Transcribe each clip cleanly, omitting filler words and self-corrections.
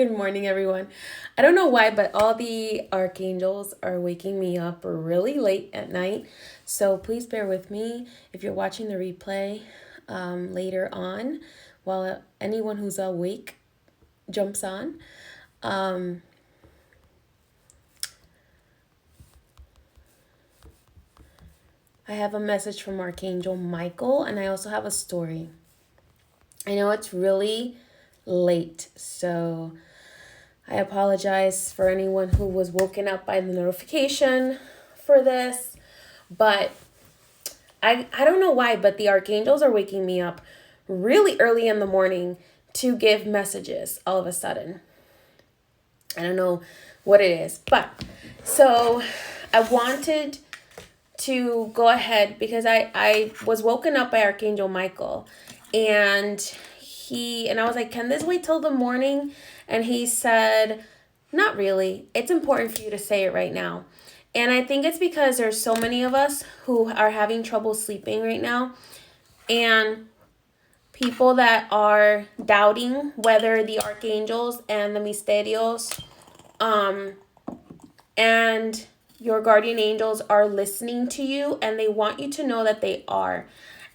Good morning, everyone. I don't know why, but all the archangels are waking me up really late at night. So please bear with me if you're watching the replay later on while anyone who's awake jumps on. Um, I have a message from Archangel Michael, and I also have a story. I know it's really late, so I apologize for anyone who was woken up by the notification for this, but I don't know why, but the archangels are waking me up really early in the morning to give messages all of a sudden. I don't know what it is, but so I wanted to go ahead because I was woken up by Archangel Michael, and I was like, can this wait till the morning? And he said, not really. It's important for you to say it right now. And I think it's because there's so many of us who are having trouble sleeping right now, and people that are doubting whether the archangels and the misterios and your guardian angels are listening to you, and they want you to know that they are.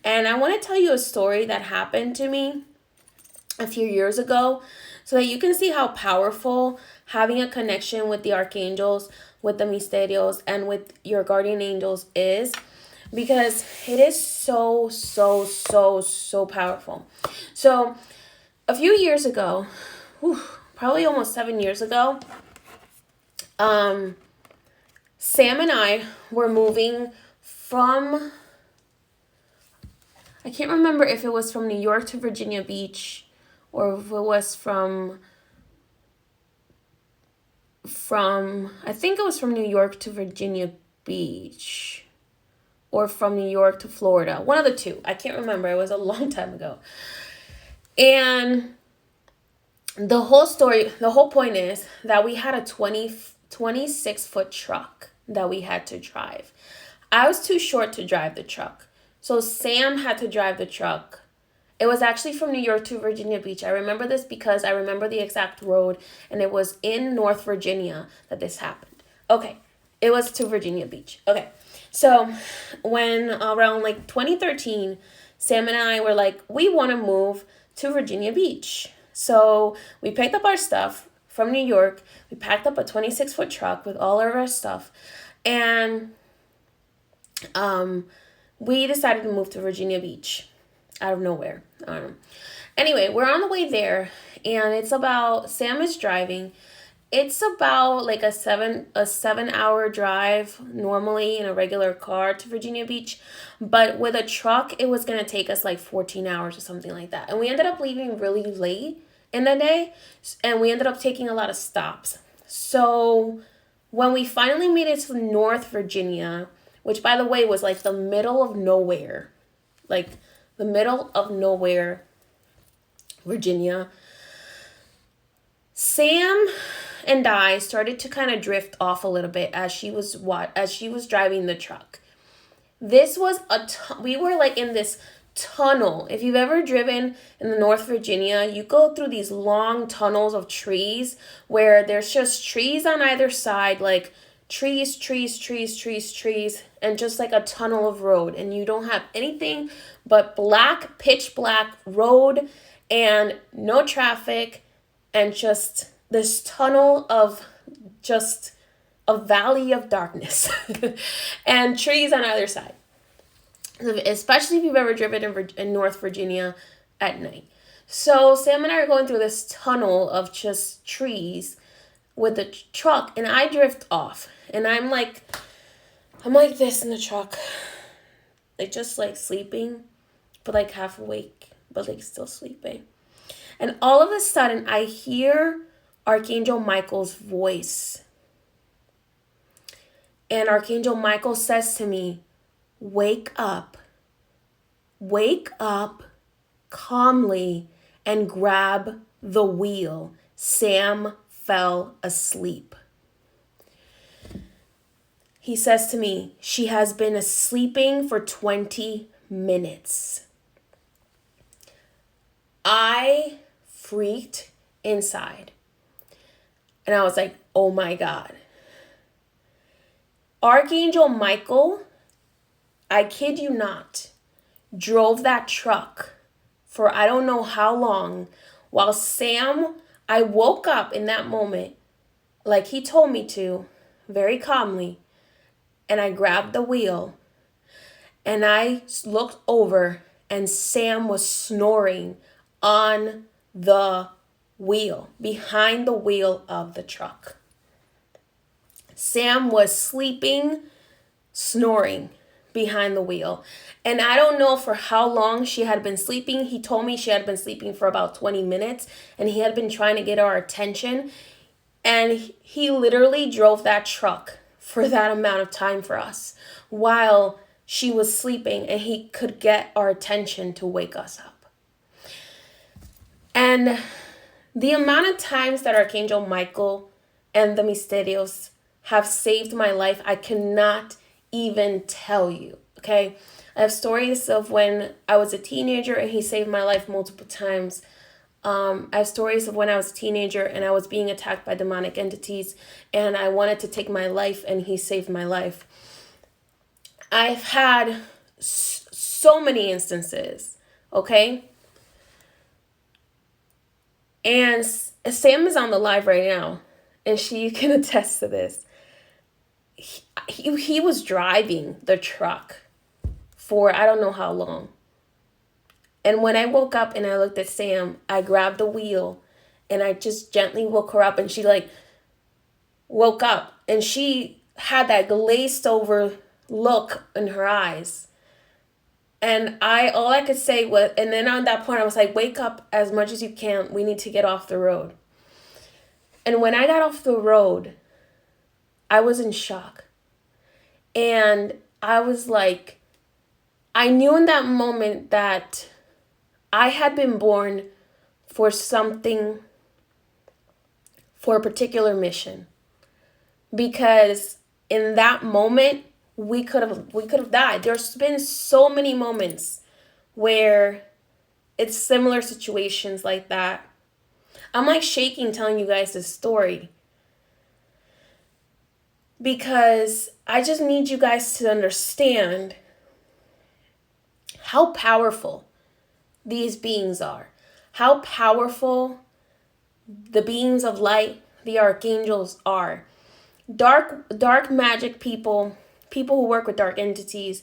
And I want to tell you a story that happened to me a few years ago so that you can see how powerful having a connection with the archangels, with the misterios, and with your guardian angels is, because it is so powerful. So a few years ago, probably almost 7 years ago, Sam and I were moving from, I can't remember if it was from New York to Virginia Beach, or if it was from I think it was from New York to Virginia Beach, or from New York to Florida. One of the two. I can't remember. It was a long time ago. And the whole point is that we had a 26-foot truck that we had to drive. I was too short to drive the truck, so Sam had to drive the truck. It was actually from New York to Virginia Beach. I remember this because I remember the exact road, and it was in North Virginia that this happened. Okay, it was to Virginia Beach. Okay, so when around like 2013, Sam and I were like, we want to move to Virginia Beach. So we picked up our stuff from New York. We packed up a 26-foot truck with all of our stuff, and we decided to move to Virginia Beach out of nowhere. I don't know. Anyway, we're on the way there, and Sam is driving. It's about like a 7 hour drive normally in a regular car to Virginia Beach, but with a truck it was going to take us like 14 hours or something like that. And we ended up leaving really late in the day, and we ended up taking a lot of stops. So when we finally made it to North Virginia, which by the way was like the middle of nowhere, Virginia, Sam and I started to kind of drift off a little bit as she was driving the truck. This was we were like in this tunnel. If you've ever driven in the North Virginia, you go through these long tunnels of trees where there's just trees on either side, like trees, and just like a tunnel of road, and you don't have anything but pitch black road and no traffic, and just this tunnel of just a valley of darkness and trees on either side, especially if you've ever driven in North Virginia at night. So Sam and I are going through this tunnel of just trees with the truck, and I drift off, and I'm like this in the truck, like just like sleeping, but like half awake, but like still sleeping. And all of a sudden I hear Archangel Michael's voice, and Archangel Michael says to me, wake up calmly and grab the wheel. Sam fell asleep. He says to me, she has been sleeping for 20 minutes. I freaked inside. And I was like, oh my God. Archangel Michael, I kid you not, drove that truck for I don't know how long, while Sam, I woke up in that moment like he told me to, very calmly, and I grabbed the wheel and I looked over and Sam was snoring on the wheel, behind the wheel of the truck. Sam was sleeping, snoring behind the wheel. And I don't know for how long she had been sleeping. He told me she had been sleeping for about 20 minutes and he had been trying to get our attention. And he literally drove that truck for that amount of time for us while she was sleeping, and he could get our attention to wake us up. And the amount of times that Archangel Michael and the Misterios have saved my life, I cannot even tell you, okay? I have stories of when I was a teenager and he saved my life multiple times. I have stories of when I was a teenager and I was being attacked by demonic entities and I wanted to take my life and he saved my life. I've had so many instances, okay? And Sam is on the live right now and she can attest to this. He was driving the truck for I don't know how long. And when I woke up and I looked at Sam, I grabbed the wheel and I just gently woke her up and she like woke up and she had that glazed over look in her eyes. And all I could say was, and then on that point I was like, wake up as much as you can. We need to get off the road. And when I got off the road, I was in shock. And I was like, I knew in that moment that I had been born for something, for a particular mission. Because in that moment, we could have died. There's been so many moments where it's similar situations like that. I'm like shaking telling you guys this story. Because I just need you guys to understand how powerful these beings are. How powerful the beings of light, the archangels, are. Dark magic people who work with dark entities,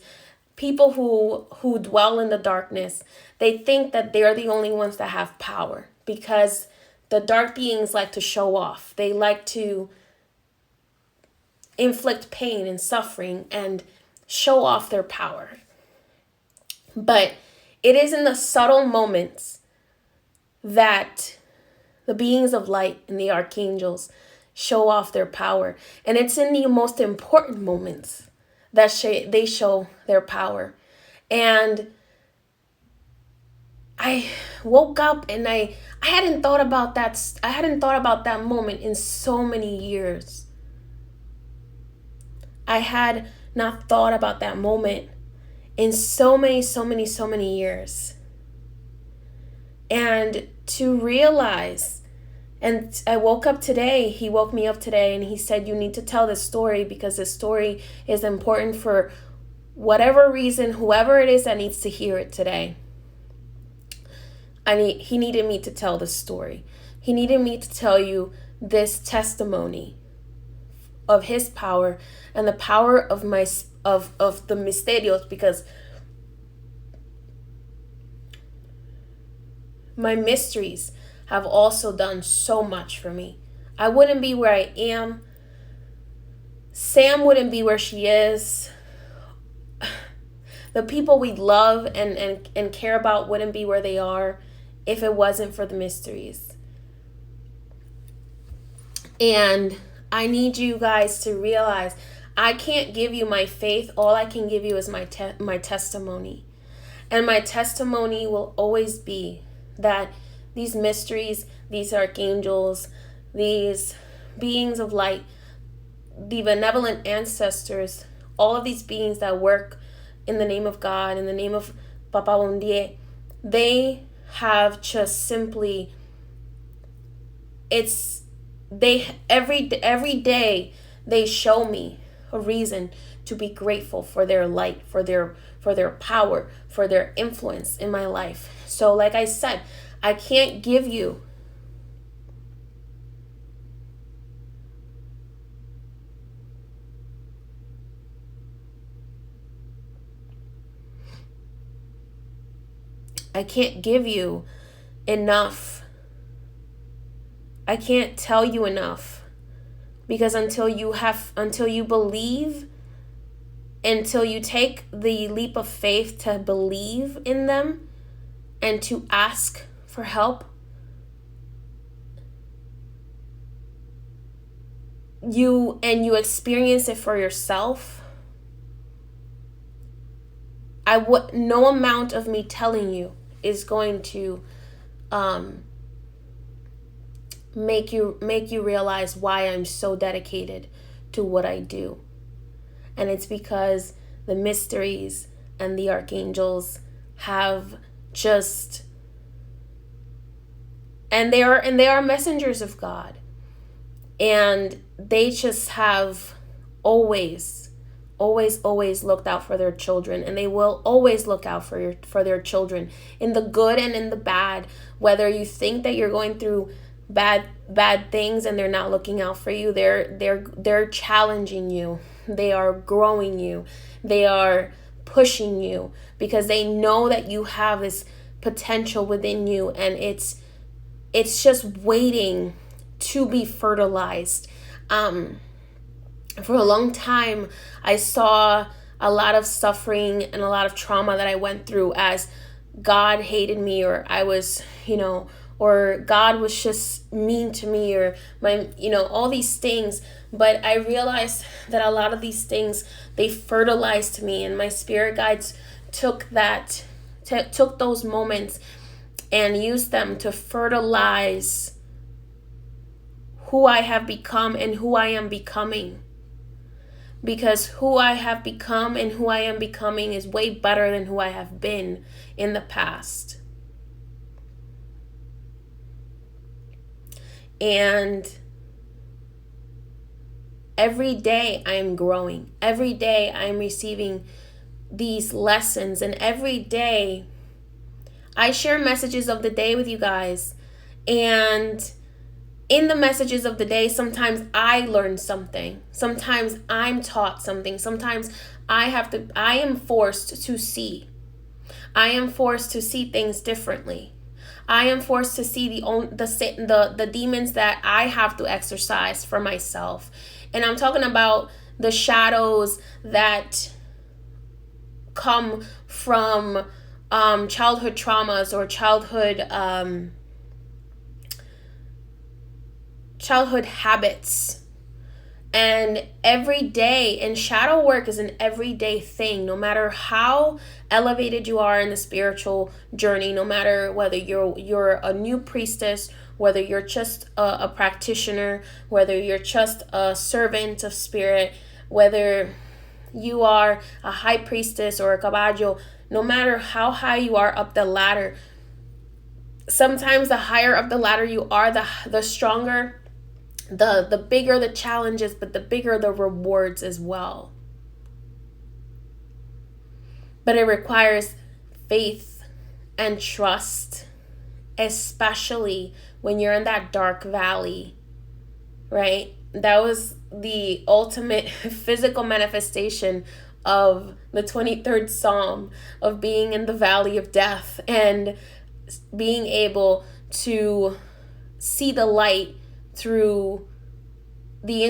people who dwell in the darkness, they think that they're the only ones that have power because the dark beings like to show off. They like to inflict pain and suffering and show off their power. But it is in the subtle moments that the beings of light and the archangels show off their power. And it's in the most important moments that they show their power. And I woke up and I hadn't thought about that. I hadn't thought about that moment in so many years. I had not thought about that moment in so many years. And to realize, and I woke up today, he woke me up today and he said, you need to tell this story because this story is important for whatever reason, whoever it is that needs to hear it today. He needed me to tell this story. He needed me to tell you this testimony of his power and the power of the misterios, because my mysteries have also done so much for me. I wouldn't be where I am. Sam wouldn't be where she is. The people we love and care about wouldn't be where they are if it wasn't for the mysteries. And I need you guys to realize I can't give you my faith. All I can give you is my testimony. And my testimony will always be that these mysteries, these archangels, these beings of light, the benevolent ancestors, all of these beings that work in the name of God, in the name of Papa Bondie, they have just simply, every day they show me a reason to be grateful for their light, for their power, for their influence in my life. So like I said, I can't give you enough. I can't tell you enough, because until you believe, until you take the leap of faith to believe in them and to ask for help, you experience it for yourself, no amount of me telling you is going to make you realize why I'm so dedicated to what I do. And it's because the mysteries and the archangels have just, and they are messengers of God, and they just have always looked out for their children, and they will always look out for their children in the good and in the bad. Whether you think that you're going through bad things and they're not looking out for you, they're challenging you, they are growing you, they are pushing you, because they know that you have this potential within you, and it's just waiting to be fertilized. For a long time, I saw a lot of suffering and a lot of trauma that I went through as God hated me, or I was, or God was just mean to me, or all these things. But I realized that a lot of these things, they fertilized me, and my spirit guides took those moments and used them to fertilize who I have become and who I am becoming. Because who I have become and who I am becoming is way better than who I have been in the past. And every day I am growing. Every day I am receiving these lessons. And every day I share messages of the day with you guys. And in the messages of the day, sometimes I learn something. Sometimes I'm taught something. Sometimes I am forced to see. I am forced to see things differently. I am forced to see the demons that I have to exercise for myself. And I'm talking about the shadows that come from childhood traumas or childhood habits. And every day, and shadow work is an everyday thing, no matter how elevated you are in the spiritual journey, no matter whether you're a new priestess, whether you're just a practitioner, whether you're just a servant of spirit, whether you are a high priestess or a caballo, no matter how high you are up the ladder, sometimes the higher up the ladder you are, the stronger, the bigger the challenges, but the bigger the rewards as well. But it requires faith and trust, especially when you're in that dark valley, right? That was the ultimate physical manifestation of the 23rd Psalm, of being in the valley of death and being able to see the light through the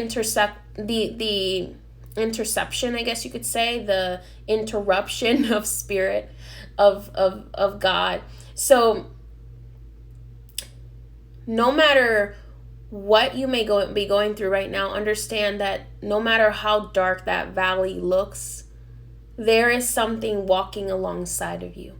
interception, I guess you could say, the interruption of spirit of God. So no matter what you may be going through right now, understand that no matter how dark that valley looks, there is something walking alongside of you.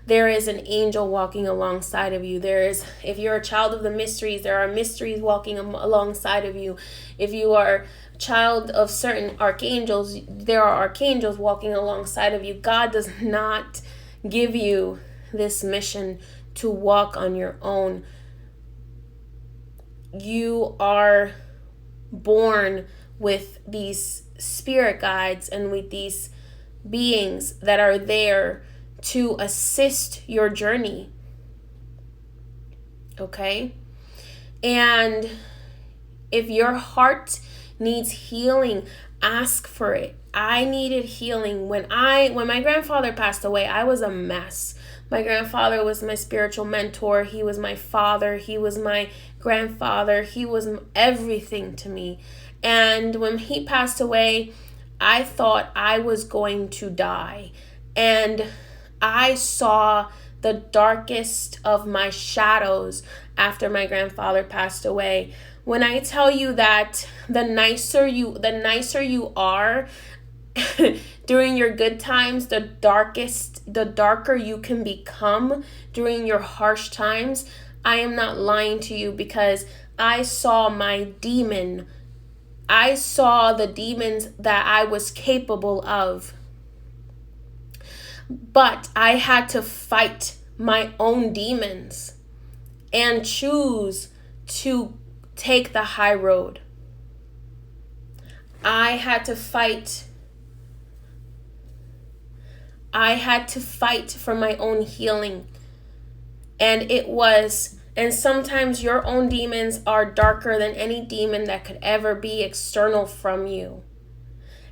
There is an angel walking alongside of you. If you're a child of the mysteries, there are mysteries walking alongside of you. If you are a child of certain archangels, there are archangels walking alongside of you. God does not give you this mission to walk on your own. you are born with these spirit guides and with these beings that are there to assist your journey. Okay? And if your heart needs healing, ask for it. I needed healing. When my grandfather passed away, I was a mess. My grandfather was my spiritual mentor. He was my father. He was my grandfather. He was everything to me. And when he passed away, I thought I was going to die. And I saw the darkest of my shadows after my grandfather passed away. When I tell you that the nicer you are during your good times, the darker you can become during your harsh times, I am not lying to you, because I saw my demon. I saw the demons that I was capable of. But I had to fight my own demons and choose to take the high road. I had to fight for my own healing. And sometimes your own demons are darker than any demon that could ever be external from you.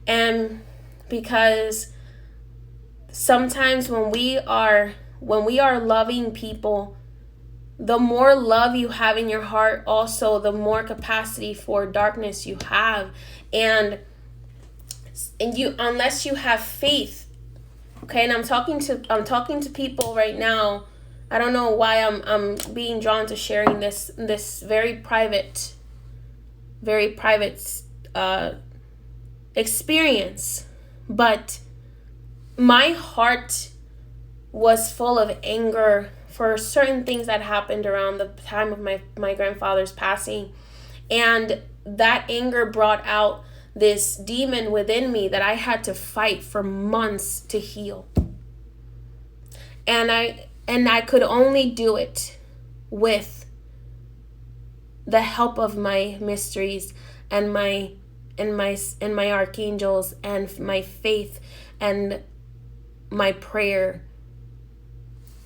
And because sometimes when we are loving people, the more love you have in your heart, also the more capacity for darkness you have. And you, unless you have faith, okay, and I'm talking to people right now. I don't know why I'm being drawn to sharing this very private experience, but my heart was full of anger for certain things that happened around the time of my grandfather's passing. And that anger brought out this demon within me that I had to fight for months to heal. And I could only do it with the help of my mysteries and my archangels and my faith and my prayer.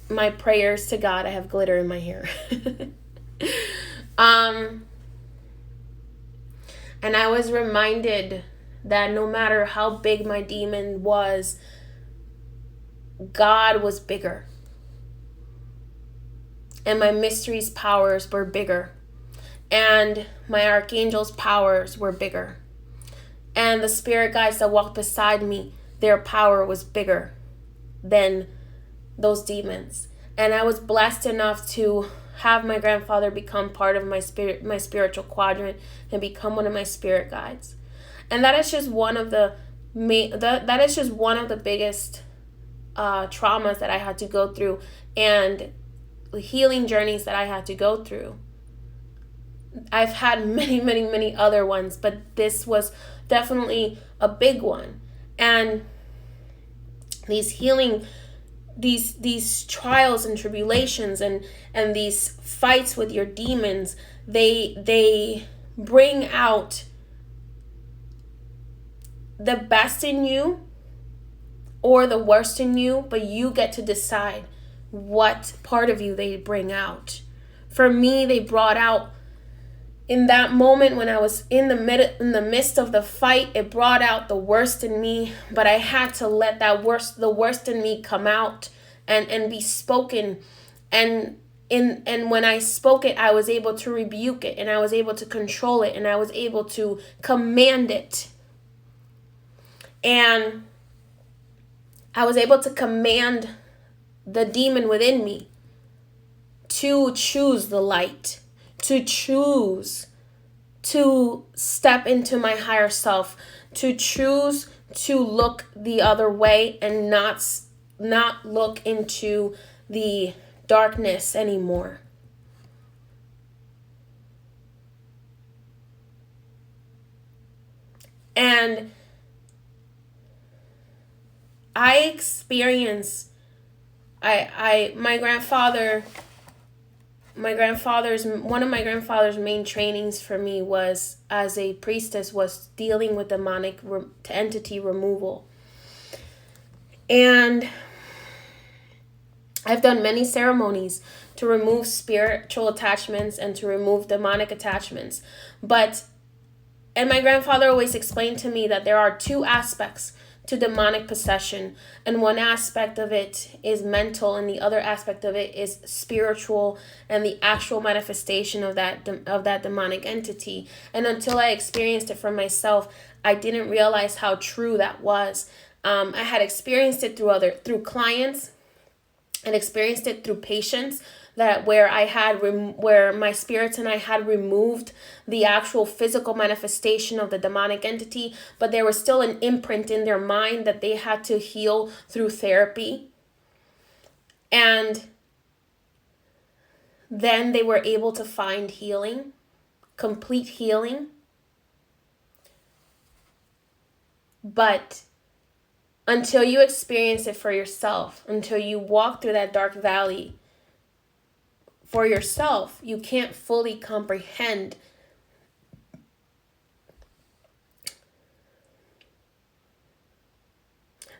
My prayers to God. I have glitter in my hair. And I was reminded that no matter how big my demon was, God was bigger. And my mysteries' powers were bigger. And my archangels' powers were bigger. And the spirit guides that walked beside me, their power was bigger than those demons. And I was blessed enough to have my grandfather become part of my spiritual quadrant and become one of my spirit guides. And that is just one of the biggest traumas that I had to go through, and healing journeys that I had to go through. I've had many other ones, but this was definitely a big one. And these trials and tribulations and these fights with your demons, they bring out the best in you or the worst in you, but you get to decide what part of you they bring out. For me, they brought out, in that moment when I was in the midst of the fight, it brought out the worst in me, but I had to let the worst in me come out and be spoken. And when I spoke it, I was able to rebuke it, and I was able to control it, and I was able to command it. And I was able to command the demon within me to choose the light, to choose to step into my higher self, to choose to look the other way and not look into the darkness anymore. And my grandfather one of my grandfather's main trainings for me was as a priestess was dealing with demonic entity removal. And I've done many ceremonies to remove spiritual attachments and to remove demonic attachments. And my grandfather always explained to me that there are two aspects to demonic possession, and one aspect of it is mental and the other aspect of it is spiritual and the actual manifestation of that demonic entity. And until I experienced it for myself, I didn't realize how true that was. I had experienced it through clients and experienced it through patients, that where my spirits and I had removed the actual physical manifestation of the demonic entity, but there was still an imprint in their mind that they had to heal through therapy. And then they were able to find healing, complete healing. But until you experience it for yourself, until you walk through that dark valley for yourself, you can't fully comprehend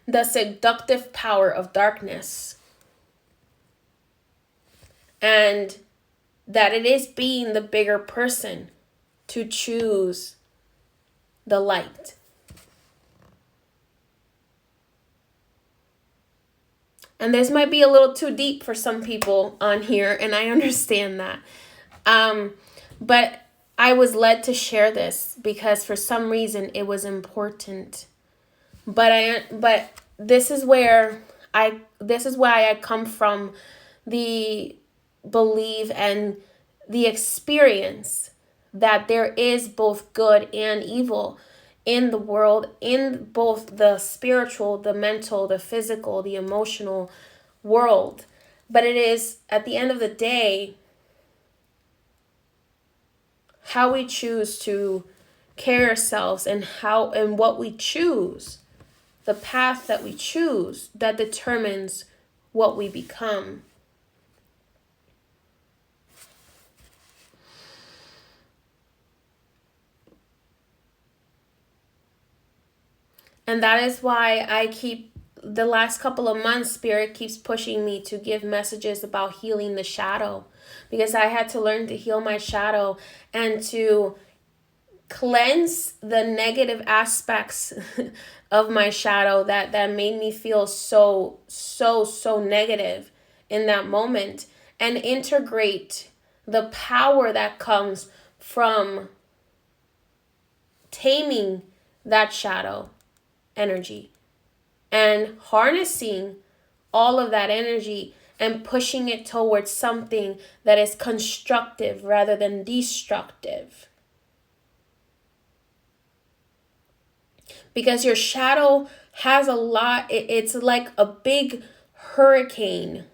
the seductive power of darkness, and that it is being the bigger person to choose the light. And this might be a little too deep for some people on here, and I understand that. But I was led to share this because for some reason it was important. But this is why I come from, the belief and the experience that there is both good and evil in the world, in both the spiritual, the mental, the physical, the emotional world. But it is, at the end of the day, how we choose to carry ourselves and what we choose, the path that we choose, that determines what we become. And that is why the last couple of months, Spirit keeps pushing me to give messages about healing the shadow, because I had to learn to heal my shadow and to cleanse the negative aspects of my shadow that made me feel so negative in that moment, and integrate the power that comes from taming that shadow energy and harnessing all of that energy and pushing it towards something that is constructive rather than destructive. Because your shadow has a lot, it's like a big hurricane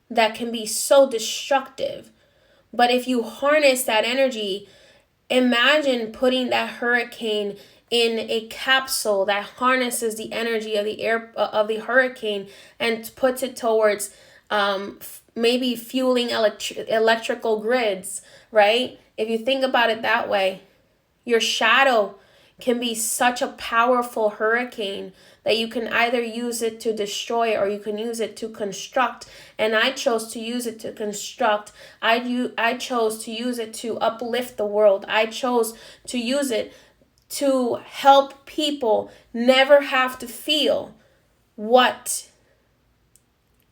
that can be so destructive. But if you harness that energy, imagine putting that hurricane in a capsule that harnesses the energy of the air of the hurricane and puts it towards maybe fueling electrical grids, right? If you think about it that way, your shadow can be such a powerful hurricane that you can either use it to destroy or you can use it to construct. And I chose to use it to construct. I chose to use it to uplift the world. I chose to use it to help people never have to feel what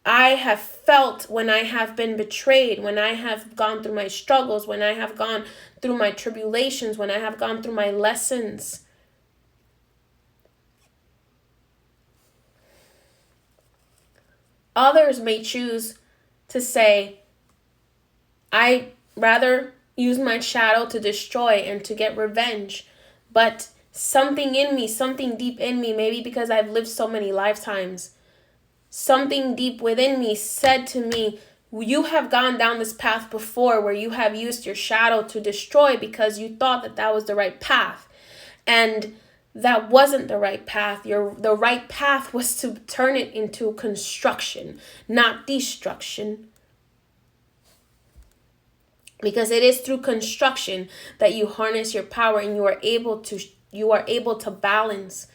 I have felt when I have been betrayed, when I have gone through my struggles, when I have gone through my tribulations, when I have gone through my lessons. Others may choose to say, I rather use my shadow to destroy and to get revenge. But something in me, something deep in me, maybe because I've lived so many lifetimes, something deep within me said to me, you have gone down this path before where you have used your shadow to destroy because you thought that that was the right path. And that wasn't the right path. The right path was to turn it into construction, not destruction. Because it is through construction that you harness your power, and you are able to balance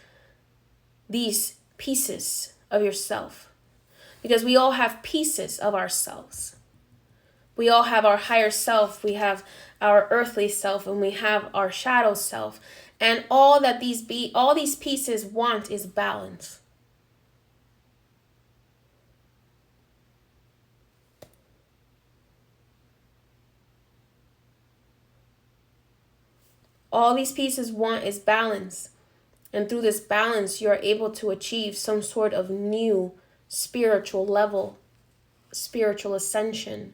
these pieces of yourself. Because we all have pieces of ourselves. We all have our higher self, we have our earthly self, and we have our shadow self. And all these pieces want is balance. All these pieces want is balance. And through this balance, you're able to achieve some sort of new spiritual level, spiritual ascension.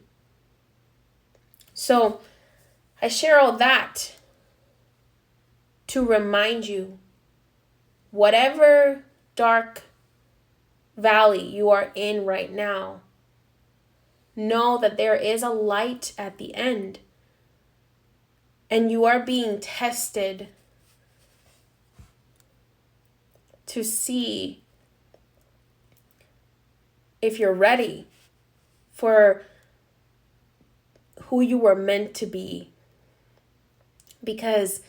So I share all that to remind you, whatever dark valley you are in right now, know that there is a light at the end. And you are being tested to see if you're ready for who you were meant to be. Because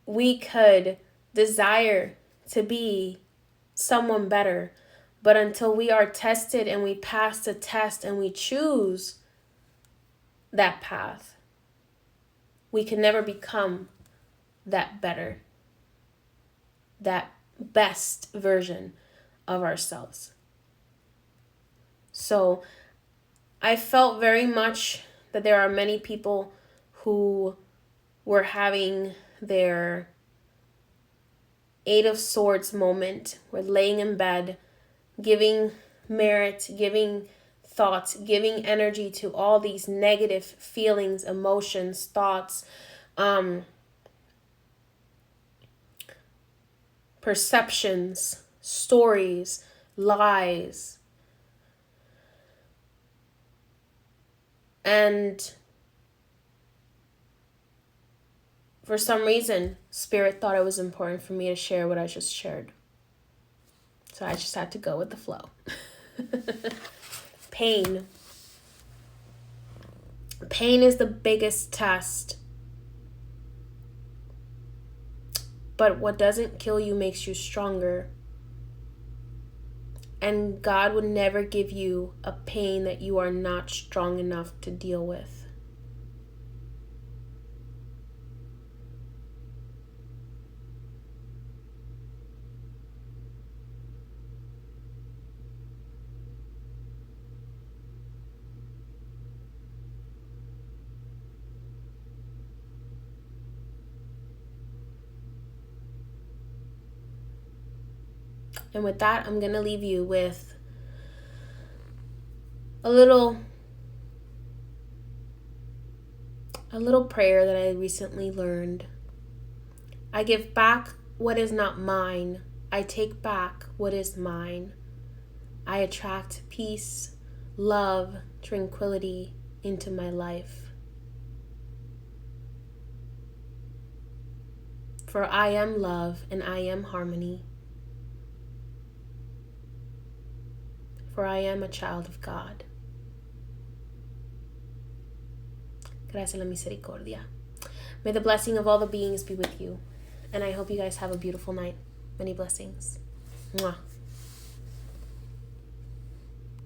we could desire to be someone better, but until we are tested and we pass the test and we choose that path, we can never become that better, that best version of ourselves. So I felt very much that there are many people who were having their Eight of Swords moment. We're laying in bed, giving merit, giving thoughts, giving energy to all these negative feelings, emotions, thoughts, perceptions, stories, lies. And for some reason, Spirit thought it was important for me to share what I just shared. So I just had to go with the flow. Pain. Pain is the biggest test. But what doesn't kill you makes you stronger. And God would never give you a pain that you are not strong enough to deal with. And with that, I'm going to leave you with a little prayer that I recently learned. I give back what is not mine. I take back what is mine. I attract peace, love, tranquility into my life. For I am love and I am harmony. For I am a child of God. Gracias a la misericordia. May the blessing of all the beings be with you. And I hope you guys have a beautiful night. Many blessings. Mwah.